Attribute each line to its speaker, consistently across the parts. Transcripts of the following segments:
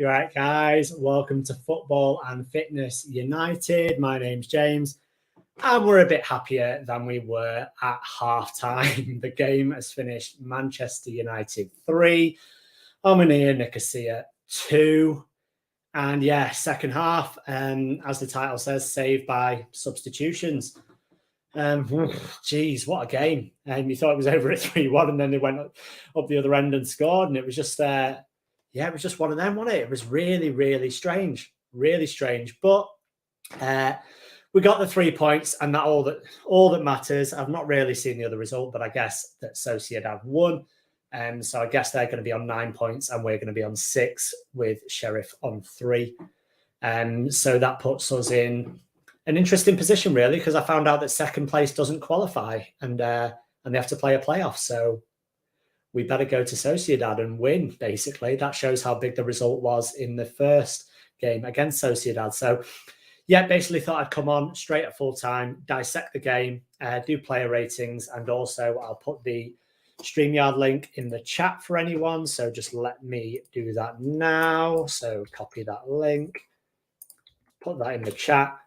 Speaker 1: You're right, guys. Welcome to Football and Fitness United. My name's James, and we're a bit happier than we were at half-time. The game has finished Manchester United 3, Omonia Nicosia 2. And yeah, second half, as the title says, saved by substitutions. Geez, what a game. You thought it was over at 3-1, and then they went up the other end and scored, and it was just it was just one of them, wasn't it? It was really, really strange. Really strange. But we got the 3 points, and that all that matters. I've not really seen the other result, but I guess that Sociedad won. So I guess they're going to be on 9 points, and we're going to be on 6 with Sheriff on 3. So that puts us in an interesting position, really, because I found out that second place doesn't qualify, and they have to play a playoff. So we better go to Sociedad and win, basically. That shows how big the result was in the first game against Sociedad. So, yeah, basically thought I'd come on straight at full time, dissect the game, do player ratings, and also I'll put the StreamYard link in the chat for anyone. So just let me do that now. So copy that link, put that in the chat.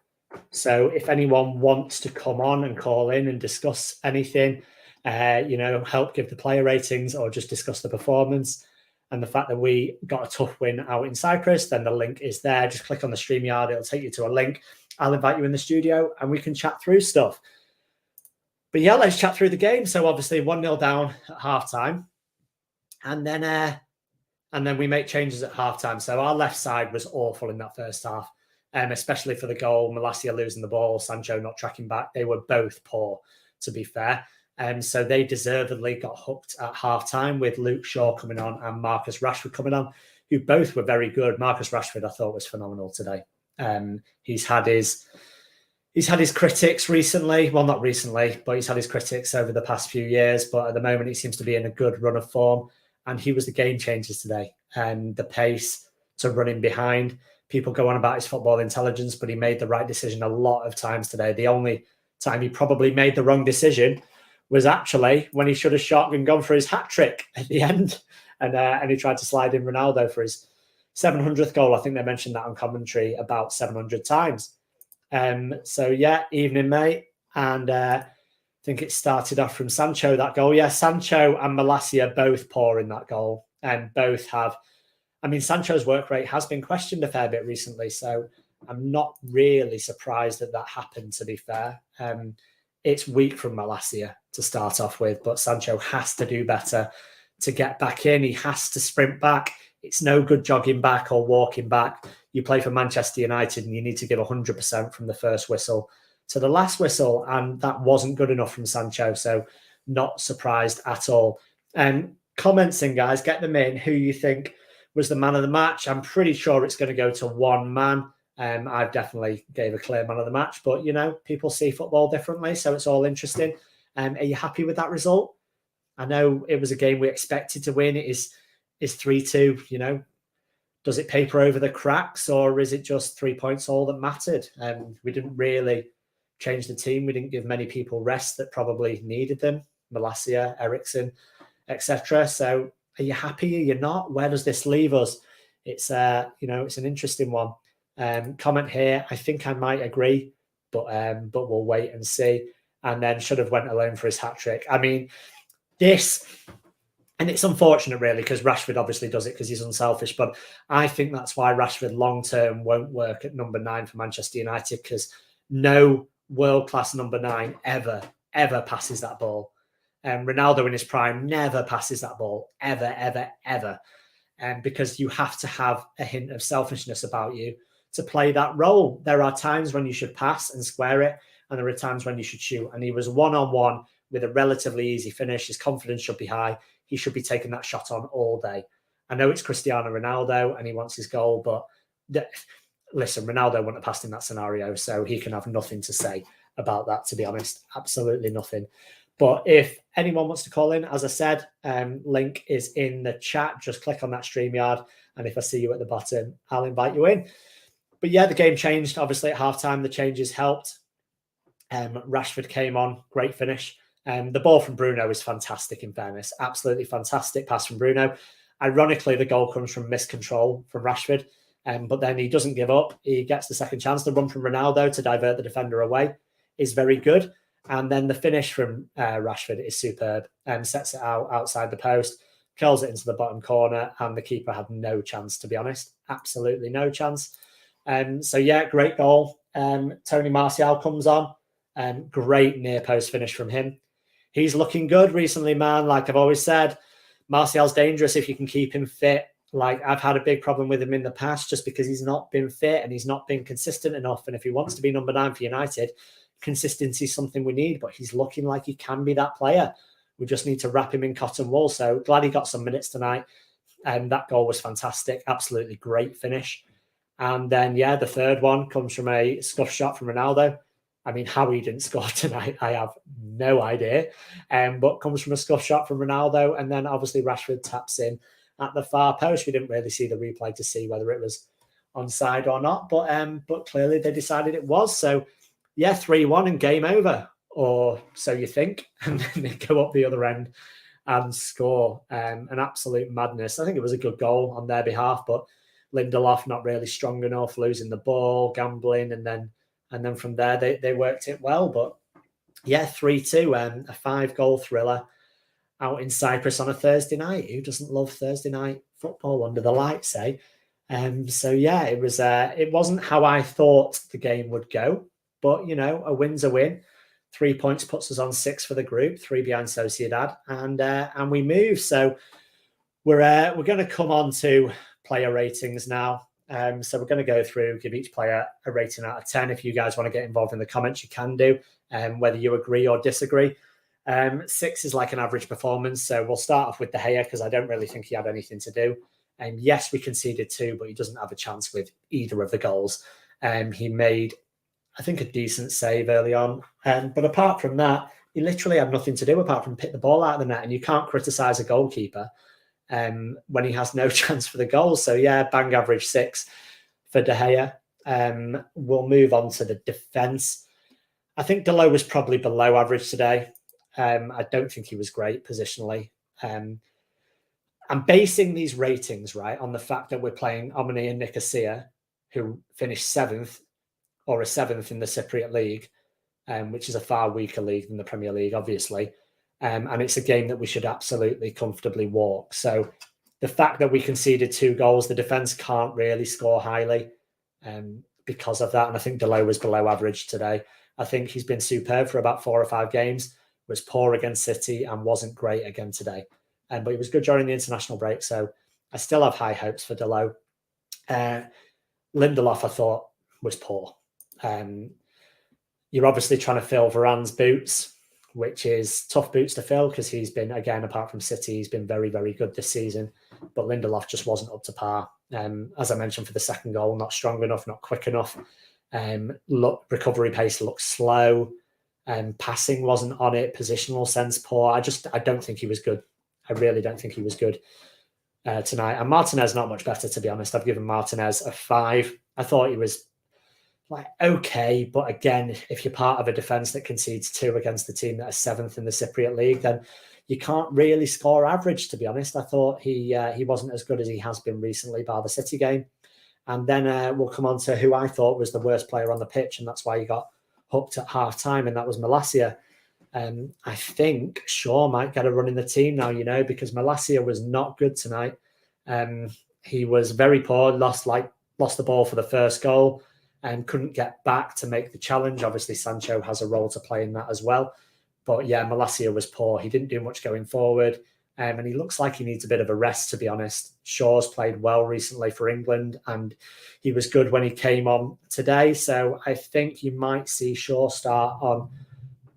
Speaker 1: So if anyone wants to come on and call in and discuss anything, help give the player ratings or just discuss the performance and the fact that we got a tough win out in Cyprus, then the link is there. Just click on the StreamYard. It'll take you to a link. I'll invite you in the studio and we can chat through stuff. But yeah, let's chat through the game. So obviously 1-0 down at halftime. And then we make changes at halftime. So our left side was awful in that first half, especially for the goal. Malacia losing the ball, Sancho not tracking back. They were both poor, to be fair. So they deservedly got hooked at halftime with Luke Shaw coming on and Marcus Rashford coming on, who both were very good. Marcus Rashford, I thought, was phenomenal today. He's had his critics recently. Well, not recently, but he's had his critics over the past few years. But at the moment, he seems to be in a good run of form. And he was the game changer today. And the pace to running behind. People go on about his football intelligence, but he made the right decision a lot of times today. The only time he probably made the wrong decision was actually when he should have shot and gone for his hat trick at the end. And he tried to slide in Ronaldo for his 700th goal. I think they mentioned that on commentary about 700 times. So, yeah, evening, mate. And I think it started off from Sancho, that goal. Yeah, Sancho and Malacia both poor in that goal. And both have... I mean, Sancho's work rate has been questioned a fair bit recently. So I'm not really surprised that happened, to be fair. It's weak from Malacia to start off with, but Sancho has to do better to get back in. He has to sprint back. It's no good jogging back or walking back. You play for Manchester United and you need to give 100% from the first whistle to the last whistle, and that wasn't good enough from Sancho, so not surprised at all. Comments in, guys, get them in. Who you think was the man of the match? I'm pretty sure it's going to go to one man. I definitely gave a clear man of the match, but, people see football differently, so it's all interesting. Are you happy with that result? I know it was a game we expected to win. It is 3-2, Does it paper over the cracks, or is it just 3 points all that mattered? We didn't really change the team. We didn't give many people rest that probably needed them. Malacia, Eriksen, etc. So are you happy? Are you not? Where does this leave us? It's it's an interesting one. Comment here. I think I might agree, but we'll wait and see. And then should have went alone for his hat trick. I mean, and it's unfortunate really because Rashford obviously does it because he's unselfish. But I think that's why Rashford long term won't work at number 9 for Manchester United, because no world class number 9 ever passes that ball. Ronaldo in his prime never passes that ball ever. Because you have to have a hint of selfishness about you to play that role. There are times when you should pass and square it, and there are times when you should shoot. And he was one-on-one with a relatively easy finish. His confidence should be high. He should be taking that shot on all day. I know it's Cristiano Ronaldo and he wants his goal, but listen, Ronaldo wouldn't have passed in that scenario, so he can have nothing to say about that, to be honest. Absolutely nothing. But if anyone wants to call in, as I said, link is in the chat. Just click on that StreamYard, and if I see you at the bottom, I'll invite you in. But yeah, the game changed. Obviously, at halftime, the changes helped. Rashford came on, great finish. The ball from Bruno is fantastic, in fairness. Absolutely fantastic pass from Bruno. Ironically, the goal comes from miscontrol from Rashford, but then he doesn't give up. He gets the second chance. The run from Ronaldo to divert the defender away is very good. And then the finish from Rashford is superb and sets it out outside the post, curls it into the bottom corner, and the keeper had no chance, to be honest. Absolutely no chance. So, yeah, great goal. Tony Martial comes on. Great near post finish from him. He's looking good recently, man. Like I've always said, Martial's dangerous if you can keep him fit. Like I've had a big problem with him in the past just because he's not been fit and he's not been consistent enough. And if he wants to be number 9 for United, consistency is something we need, but he's looking like he can be that player. We just need to wrap him in cotton wool. So glad he got some minutes tonight. And that goal was fantastic. Absolutely great finish. And then, yeah, the third one comes from a scuff shot from Ronaldo. I mean, how he didn't score tonight, I have no idea. But comes from a scuff shot from Ronaldo. And then obviously Rashford taps in at the far post. We didn't really see the replay to see whether it was onside or not. But clearly they decided it was. So, yeah, 3-1 and game over. Or so you think. And then they go up the other end and score. An absolute madness. I think it was a good goal on their behalf. But Lindelof not really strong enough, losing the ball, gambling. And then from there, they worked it well. But, yeah, 3-2, a 5-goal thriller out in Cyprus on a Thursday night. Who doesn't love Thursday night football under the lights, eh? So, yeah, it wasn't how I thought the game would go. But, you know, a win's a win. 3 points puts us on 6 for the group, 3 behind Sociedad, and we move. So we're going to come on to player ratings now. So we're going to go through, give each player a rating out of 10. If you guys want to get involved in the comments, you can do, whether you agree or disagree. 6 is like an average performance. So we'll start off with De Gea because I don't really think he had anything to do. And yes, we conceded 2, but he doesn't have a chance with either of the goals. He made, I think, a decent save early on. But apart from that, he literally had nothing to do apart from pick the ball out of the net. And you can't criticise a goalkeeper when he has no chance for the goal. So, yeah, bang average 6 for De Gea. We'll move on to the defence. I think Dalot was probably below average today. I don't think he was great positionally. I'm basing these ratings, right, on the fact that we're playing Omni and Nicosia, who finished 7th or a 7th in the Cypriot League, which is a far weaker league than the Premier League, obviously. And it's a game that we should absolutely comfortably walk. So the fact that we conceded 2 goals, the defence can't really score highly because of that. And I think Dalot was below average today. I think he's been superb for about 4 or 5 games, was poor against City and wasn't great again today. But he was good during the international break. So I still have high hopes for Dalot. Lindelof, I thought, was poor. You're obviously trying to fill Varane's boots, which is tough boots to fill because he's been, again, apart from City, he's been very, very good this season. But Lindelof just wasn't up to par. As I mentioned for the second goal, not strong enough, not quick enough. Recovery pace looked slow. Passing wasn't on it. Positional sense poor. I don't think he was good. I really don't think he was good tonight. And Martinez not much better, to be honest. I've given Martinez a 5. I thought he was like okay, but again, if you're part of a defence that concedes 2 against the team that are 7th in the Cypriot League, then you can't really score average, to be honest. I thought he wasn't as good as he has been recently, bar the City game. And then we'll come on to who I thought was the worst player on the pitch, and that's why he got hooked at half time, and that was Malacia. I think Shaw might get a run in the team now, you know, because Malacia was not good tonight. He was very poor, lost the ball for the first goal and couldn't get back to make the challenge. Obviously, Sancho has a role to play in that as well. But yeah, Malacia was poor. He didn't do much going forward. And he looks like he needs a bit of a rest, to be honest. Shaw's played well recently for England, and he was good when he came on today. So I think you might see Shaw start on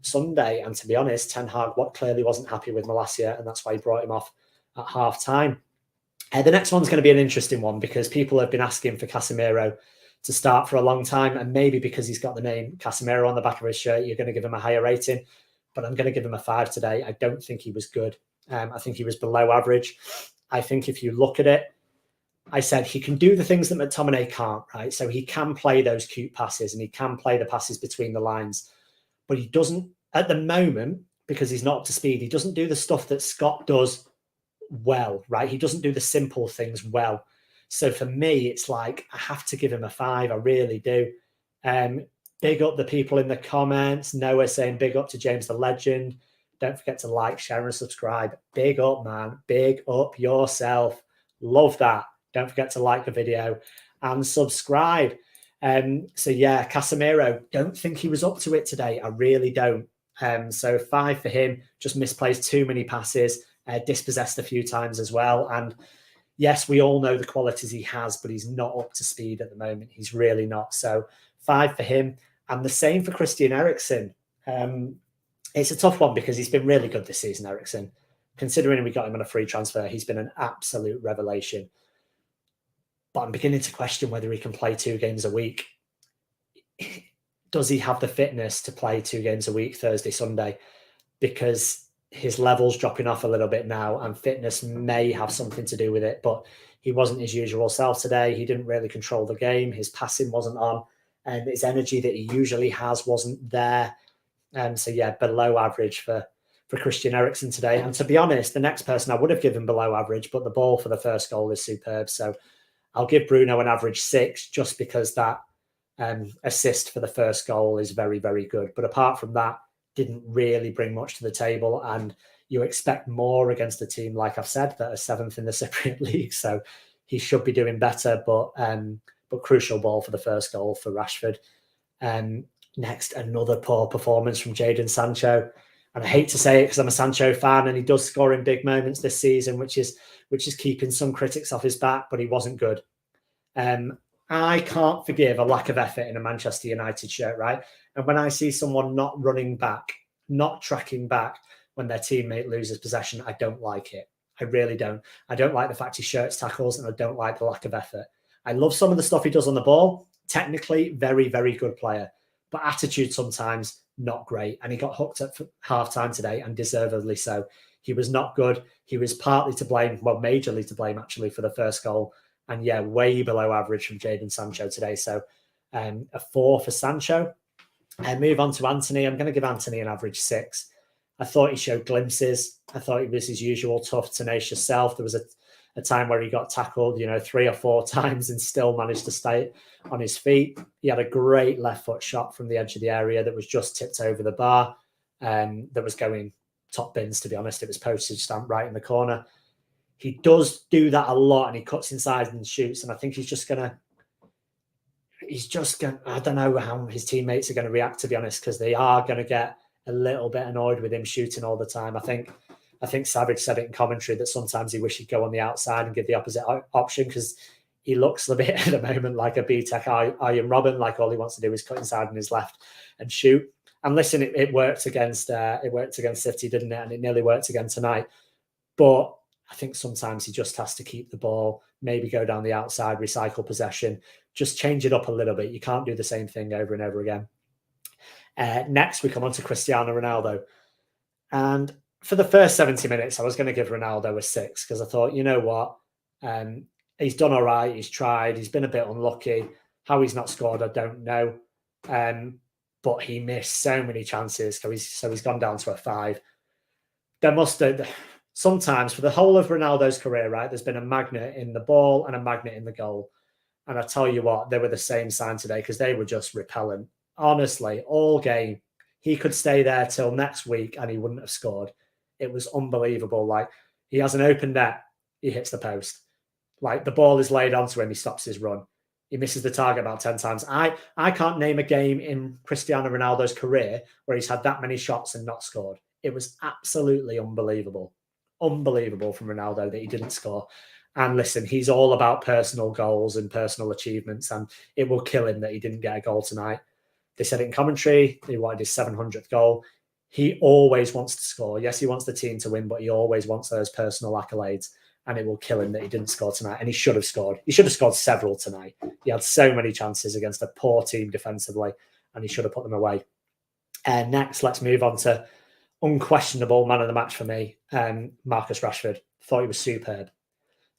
Speaker 1: Sunday. And to be honest, Ten Hag clearly wasn't happy with Malacia, and that's why he brought him off at half time. The next one's going to be an interesting one because people have been asking for Casemiro to start for a long time, and maybe because he's got the name Casemiro on the back of his shirt, you're going to give him a higher rating. But I'm going to give him a 5 today. I don't think he was good. I think he was below average. I think if you look at it, I said he can do the things that McTominay can't, right? So he can play those cute passes and he can play the passes between the lines, but he doesn't at the moment because he's not up to speed. He doesn't do the stuff that Scott does well, right? He doesn't do the simple things well. So for me, it's like, I have to give him a 5. I really do. Big up the people in the comments. Noah saying big up to James the Legend. Don't forget to like, share, and subscribe. Big up, man. Big up yourself. Love that. Don't forget to like the video and subscribe. So yeah, Casemiro, don't think he was up to it today. I really don't. So 5 for him. Just misplaced too many passes, dispossessed a few times as well. And yes, we all know the qualities he has, but he's not up to speed at the moment. He's really not. So 5 for him. And the same for Christian Eriksen. It's a tough one because he's been really good this season, Eriksen. Considering we got him on a free transfer, he's been an absolute revelation. But I'm beginning to question whether he can play 2 games a week. Does he have the fitness to play 2 games a week, Thursday, Sunday? Because his level's dropping off a little bit now, and fitness may have something to do with it. But he wasn't his usual self today. He didn't really control the game. His passing wasn't on, and his energy that he usually has wasn't there. So yeah, below average for Christian Eriksen today. And to be honest, the next person I would have given below average, but the ball for the first goal is superb. So I'll give Bruno an average 6 just because that assist for the first goal is very, very good. But apart from that, didn't really bring much to the table. And you expect more against a team, like I've said, that are 7th in the Cypriot League. So he should be doing better, but crucial ball for the first goal for Rashford. Next, another poor performance from Jadon Sancho. And I hate to say it because I'm a Sancho fan and he does score in big moments this season, which is keeping some critics off his back, but he wasn't good. I can't forgive a lack of effort in a Manchester United shirt, right? And when I see someone not running back, not tracking back when their teammate loses possession, I don't like it. I really don't. I don't like the fact he shirts tackles, and I don't like the lack of effort. I love some of the stuff he does on the ball. Technically, very, very good player. But attitude sometimes not great. And he got hooked at half-time today, and deservedly so. He was not good. He was partly to blame, well, majorly to blame, actually, for the first goal. And yeah, way below average from Jadon Sancho today. So a 4 for Sancho. And move on to Anthony. I'm going to give Anthony an average 6. I thought he showed glimpses. I thought he was his usual tough, tenacious self. There was a time where he got tackled, 3 or 4 times and still managed to stay on his feet. He had a great left foot shot from the edge of the area that was just tipped over the bar. That was going top bins, to be honest. It was postage stamp right in the corner. He does do that a lot, and he cuts inside and shoots. And I think he's just going to, I don't know how his teammates are going to react, to be honest, because they are going to get a little bit annoyed with him shooting all the time. I think Savage said it in commentary that sometimes he wished he'd go on the outside and give the opposite option, because he looks a bit at the moment like a B-Tech Iron Robin, like all he wants to do is cut inside on his left and shoot. And listen, it worked against City, didn't it? And it nearly worked again tonight. But I think sometimes he just has to keep the ball, maybe go down the outside, recycle possession, just change it up a little bit. You can't do the same thing over and over again. Next, we come on to Cristiano Ronaldo. And for the first 70 minutes, I was going to give Ronaldo a 6 because I thought, you know what? He's done all right. He's tried. He's been a bit unlucky. How he's not scored, I don't know. But he missed so many chances. So he's gone down to a 5. There must have... Sometimes for the whole of Ronaldo's career, right, there's been a magnet in the ball and a magnet in the goal. And I tell you what, they were the same sign today because they were just repellent. Honestly, all game. He could stay there till next week and he wouldn't have scored. It was unbelievable. Like, he has an open net, he hits the post. Like, the ball is laid onto him, he stops his run. He misses the target about 10 times. I can't name a game in Cristiano Ronaldo's career where he's had that many shots and not scored. It was absolutely unbelievable. Unbelievable from Ronaldo that he didn't score. And listen, he's all about personal goals and personal achievements, and it will kill him that he didn't get a goal tonight. They said it in commentary, he wanted his 700th goal. He always wants to score. Yes, he wants the team to win, but he always wants those personal accolades, and it will kill him that he didn't score tonight. And he should have scored. He should have scored several tonight. He had so many chances against a poor team defensively, and he should have put them away. Next, let's move on to unquestionable man of the match for me, Marcus Rashford. Thought he was superb.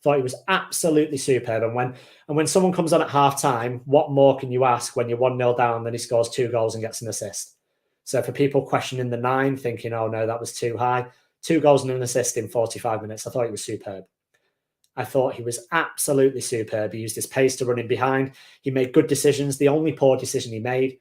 Speaker 1: Thought he was absolutely superb. And when someone comes on at half-time, what more can you ask when you're 1-0 down, then he scores 2 goals and gets an assist? So for people questioning the 9, thinking, oh no, that was too high, 2 goals and an assist in 45 minutes. I thought he was superb. I thought he was absolutely superb. He used his pace to run in behind. He made good decisions. The only poor decision he made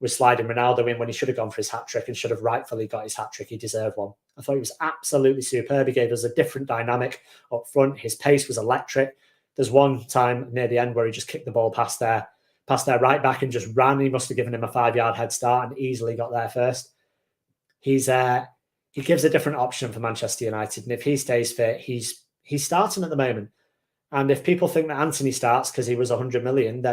Speaker 1: was sliding Ronaldo in when he should have gone for his hat-trick and should have rightfully got his hat-trick. He deserved one. I thought he was absolutely superb. He gave us a different dynamic up front. His pace was electric. There's one time near the end where he just kicked the ball past their right back and just ran. He must have given him a 5-yard head start and easily got there first. He gives a different option for Manchester United. And if he stays fit, he's starting at the moment. And if people think that Antony starts because he was 100 million,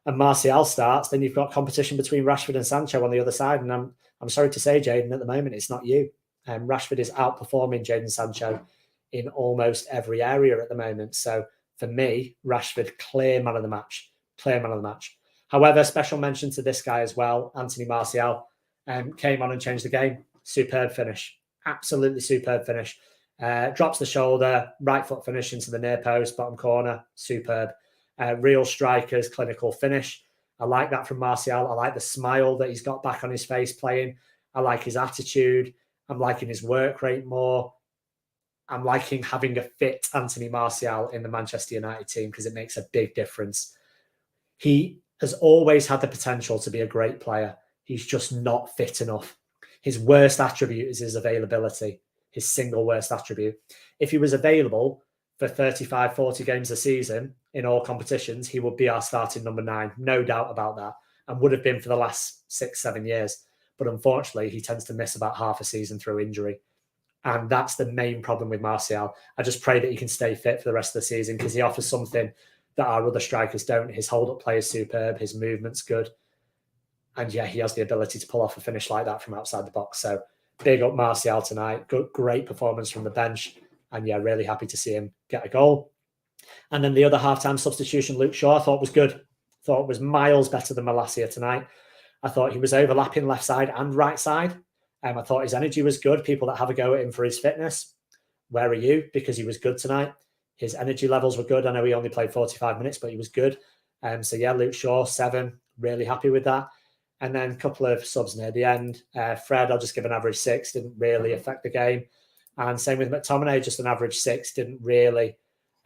Speaker 1: and Martial starts, then you've got competition between Rashford and Sancho on the other side. And I'm sorry to say, Jadon, at the moment, it's not you. Rashford is outperforming Jadon Sancho in almost every area at the moment. So for me, Rashford, clear man of the match. Clear man of the match. However, special mention to this guy as well, Anthony Martial, came on and changed the game. Superb finish. Absolutely superb finish. Drops the shoulder, right foot finish into the near post, bottom corner. Superb. Real strikers, clinical finish. I like that from Martial. I like the smile that he's got back on his face playing. I like his attitude. I'm liking his work rate more. I'm liking having a fit Anthony Martial in the Manchester United team because it makes a big difference. He has always had the potential to be a great player. He's just not fit enough. His worst attribute is his availability, his single worst attribute. If he was available for 35, 40 games a season in all competitions, he would be our starting number 9, no doubt about that, and would have been for the last 6, 7 years. But unfortunately, he tends to miss about half a season through injury. And that's the main problem with Martial. I just pray that he can stay fit for the rest of the season because he offers something that our other strikers don't. His hold-up play is superb. His movement's good. And yeah, he has the ability to pull off a finish like that from outside the box. So big up Martial tonight. Good, great performance from the bench. And yeah, really happy to see him get a goal. And then the other halftime substitution, Luke Shaw, I thought was good. Thought it was miles better than Malacia tonight. I thought he was overlapping left side and right side. I thought his energy was good. People that have a go at him for his fitness, where are you? Because he was good tonight. His energy levels were good. I know he only played 45 minutes, but he was good. So yeah, Luke Shaw, 7. Really happy with that. And then a couple of subs near the end. Fred, I'll just give an average 6. Didn't really affect the game. And same with McTominay, just an average 6. Didn't really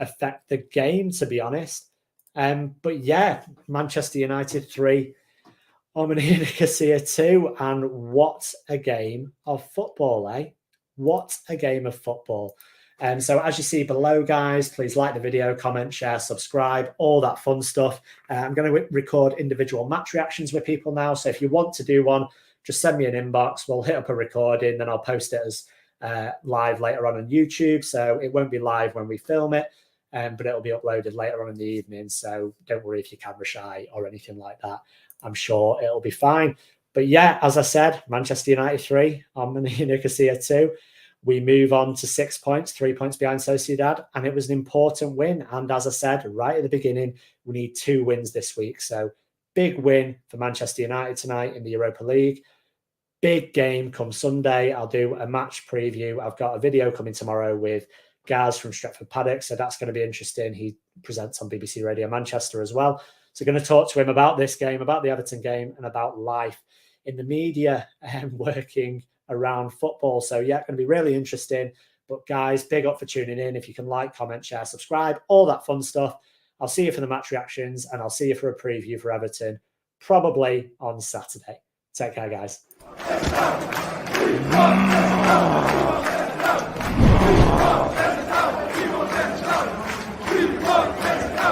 Speaker 1: affect the game, to be honest. But yeah, Manchester United 3. Omni Nicosia 2, and what a game of football, eh? What a game of football. So as you see below, guys, please like the video, comment, share, subscribe, all that fun stuff. I'm going to record individual match reactions with people now. So if you want to do one, just send me an inbox. We'll hit up a recording, then I'll post it as live later on YouTube. So it won't be live when we film it, but it'll be uploaded later on in the evening. So don't worry if you're camera shy or anything like that. I'm sure it'll be fine. But yeah, as I said, Manchester United 3, Omni Nicosia 2. We move on to 6 points, 3 points behind Sociedad, and it was an important win. And as I said right at the beginning, we need 2 wins this week. So big win for Manchester United tonight in the Europa League. Big game come Sunday. I'll do a match preview. I've got a video coming tomorrow with Gaz from Stretford Paddock, so that's going to be interesting. He presents on BBC Radio Manchester as well. So going to talk to him about this game, about the Everton game, and about life in the media and working around football. So yeah, going to be really interesting. But guys, big up for tuning in. If you can like, comment, share, subscribe, all that fun stuff. I'll see you for the match reactions, and I'll see you for a preview for Everton, probably on Saturday. Take care, guys.